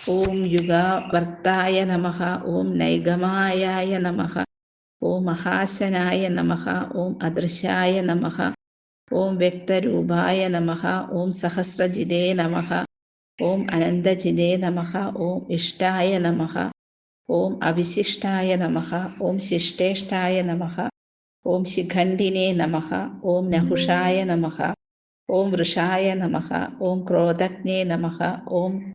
ഓം യുഗവർത്തായ നമഃ. ഓം നൈഗമായായ നമഃ. ഓം മഹാശനായ നമഃ. ഓം അദൃശായ നമഃ. ഓം വ്യക്തരൂപായ നമഃ. ഓം സഹസ്രജിതേ നമഃ. ഓം അനന്തജിതേ നമഃ. ഓം ഇഷ്ടായ നമഃ. ഓം അവിശിഷ്ടായ നമഃ. ഓം ശിഷ്ടേഷ്ടായ നമഃ. ഓം ശിഖണ്ഡിനേ നമഃ. ഓം നഹുഷായ നമഃ. ഓം വൃഷായ നമഃ. ഓം ക്രോധജ്ഞേ നമഃ. ഓം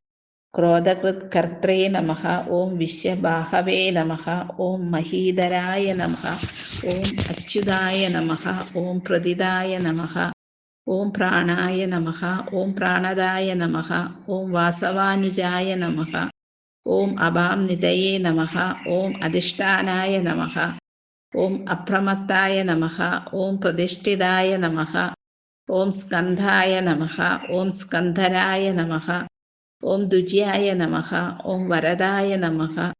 ക്രോധകൃത്കർത്രേ നമഃ. ഓം വിശ്വബാഹവേ നമഃ. ഓം മഹീധരായ നമഃ. ഓം അച്യുതായ നമഃ. ഓം പ്രതിദായ നമഃ. ഓം പ്രാണായ നമഃ. ഓം പ്രാണദായ നമഃ. ഓം വാസവാനുജായ നമഃ. ഓം അപാംനിതയേ നമഃ. ഓം അധിഷ്ഠാനായ നമഃ. ഓം അപ്രമത്തായ നമഃ. ഓം പ്രതിഷ്ഠിതായ നമഃ. ഓം സ്കന്ധായ നമഃ. ഓം സ്കന്ധരായ നമഃ. ഓം ദുര്യായ നമഃ. ഓം വരദായ നമഃ.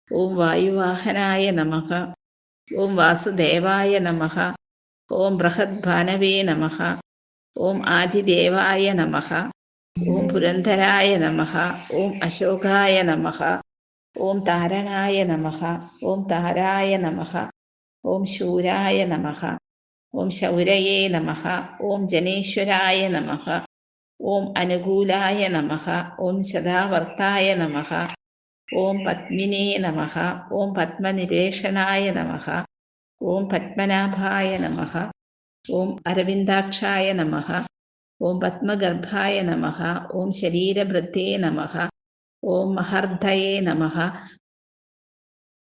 ഓം വായുവാഹനായ നമഃ. ഓം വാസുദേവായ നമഃ. ഓം ബൃഹദ്ഭാനവേ നമഃ. ഓം ആദിദേവായ നമഃ. ഓം പുരന്ധരായ നമഃ. ഓം അശോകായ നമഃ. ഓം താരണായ നമഃ. ഓം താരായ നമഃ. ഓം ശൂരായ നമഃ. ഓം ശൗരയേ നമഃ. ഓം ജനേശ്വരായ നമഃ. ഓം അനുകൂലായ നമഃ. ഓം ശതാവർത്തായ നമഃ. ഓം പത്മിനേ നമഃ. ഓം പത്മനിവേഷണായ നമഃ. ഓം പത്മനാഭായ നമഃ. ഓം അരവിന്ദാക്ഷായ നമഃ. ഓം പത്മഗർഭായ നമഃ. ഓം ശരീരഭൃത്തേ നമഃ. ഓം മഹർദ്ധയേ നമഃ.